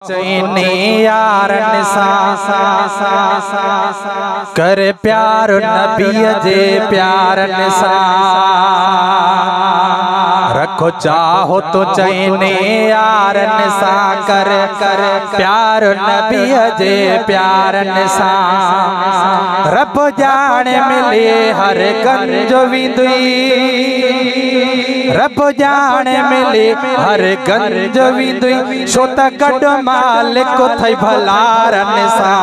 चैनी यारन सा कर प्यार नबी जे प्यारन सा रखो चाहो तो चैनी यारन सा कर प्यार नबी जे प्यारन सा रब जाने मिले हर गंज विदुई रब जाने मिले हर गंज विदुई छोता गड मालिक थई भलारन सा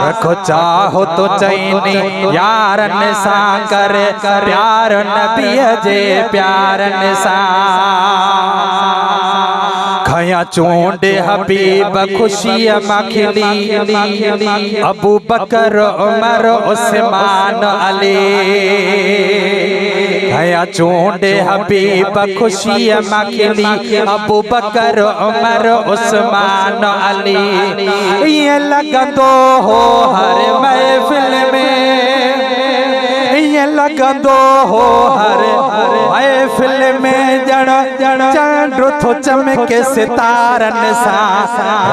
रखो चाहो तो चैनी यारन सा कर प्यार नबी जे प्यारन सा खया चूंडे हबीब खुशी मखली अबू बकर उमर उस्मान अली खया चूंडे हबीब खुशी मखली अबू बकर उमर उस्मान अली ये लगंदो हो हर महफिल में ये लगंदो हो हर महफिल में जड़ चंद्र थो चमके सितारन सा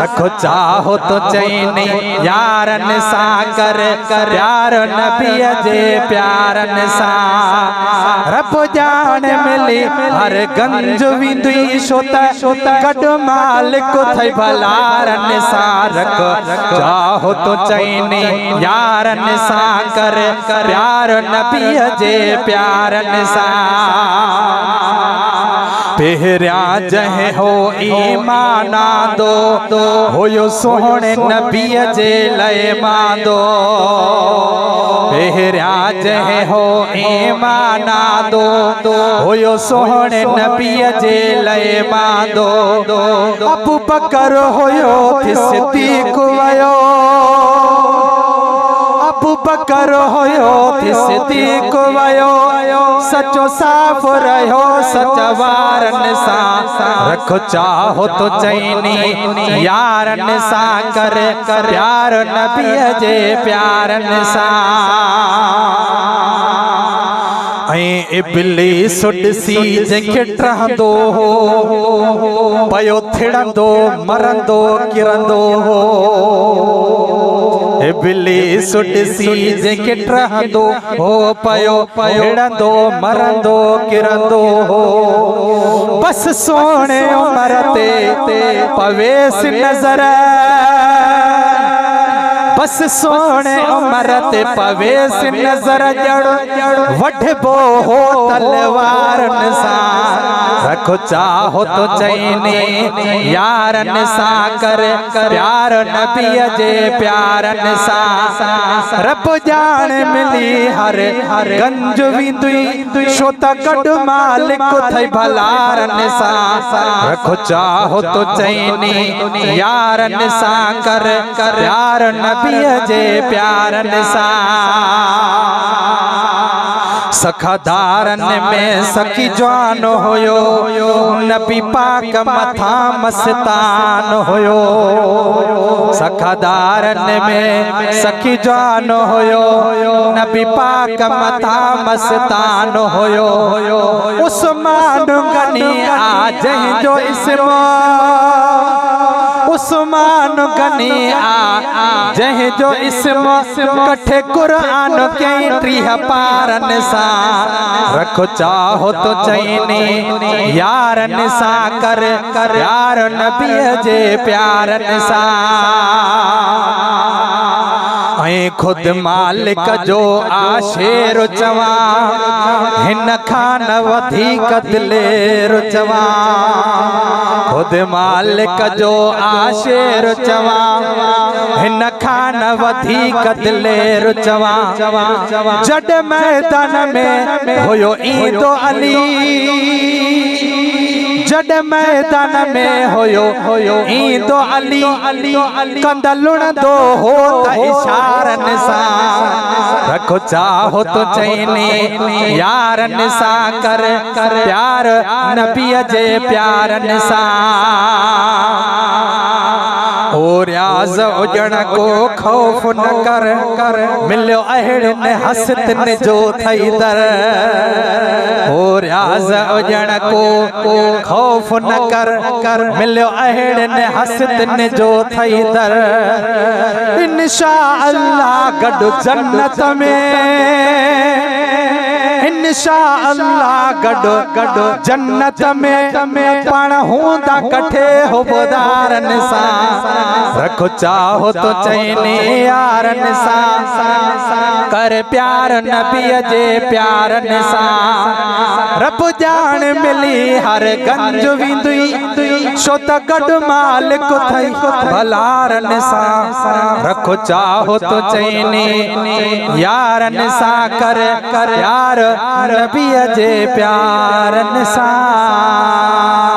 रखो चाहो तो चैनी यारन सा कर प्यार नबी जे प्यारन सा रब जान मिली हर गंज विदुई छोता गड मालिक थई भलारन सा रखो चाहो तो चैनी यारन सा कर प्यार नबी जे प्यारन सा पेहरिया जहे हो ईमाना दो होयो सोहणे नबी जे लय मांदो पेहरिया जहे हो ईमाना दो होयो सोहणे नबी जे लय मांदो अबू बकर होयो सिद्दीक वयो अबू बकर होयो सिद्दीक वयो सचो साफ रहो सचवारन सा रखो चाहो तो चैनी यारन सा कर प्यार नबी जे प्यारन सा इब्लीस ॾिसी जंहिंखे टहंदो हो पयो थिड़ंदो मरंदो किरंदो हो इब्लीस ॾिसी जंहिंखे टहंदो हो पयो थिड़ंदो मरंदो किरंदो हो बस सोने उमर ते पवेस नज़र बस सोने उमर ते पवेस नजर जड़ वठबो हो तलवारन सा रखो चाहो तो चैनी यारन सा कर प्यार नबी जे प्यारन सा रब जान मिली हर गंज विदुई छोता गड मालिक थई भलारन सा रखो चाहो तो चैनी यारन सा कर प्यार नबी जे प्यारन सा सखादारन में सखी जवान होयो नबी पाक मथा मस्तान होयो सखादारन में सखी जवान होयो नबी पाक मथा मस्तान होयो उस्मान गनी आ जंहिंजो इस्म उस्मान गनी आ जंहिंजो इस्म कठे क़ुरान कई 30 पारन सा रखो चाहो तो चैनी यारन सा कर प्यार नबी जे प्यारन सा खुद मालिक जो आशेर चवा हिन खान वधीक दिलेर चवा खुद मालिक जो आशेर चवा हिन खान वधीक दिलेर चवा जड मैदान में होयो ईंदो अली जड मैदान में होयो ईंदो अली कंद लुणंदो हो त इशारन सा रखो चाहो तो चैनी यारन सा कर प्यार नबी जे प्यारन सा ओ ओ रियाज़ उजण को खौफ न कर मिलियो अहिड़नि हसतनि जो थई दर। ओ रियाज़ उजण को खौफ न कर मिलियो अहिड़नि हसतनि जो थई दर। इंशाअल्लाह गॾु जन्नत में, इंशाअल्लाह गॾु जन्नत में पाण हूंदा कठे हो ॿुधारनि सां। रखो चाहो तो चइनी यारनि सां, कर प्यार नबीअ जे प्यारनि सां। रब ॼाण मिली हर गंज विंदुई, छो त गॾु मालिक थई भलारनि सां। रखो चाहो तो चइनी यारनि सां, कर यार नबीअ जे प्यारनि सां।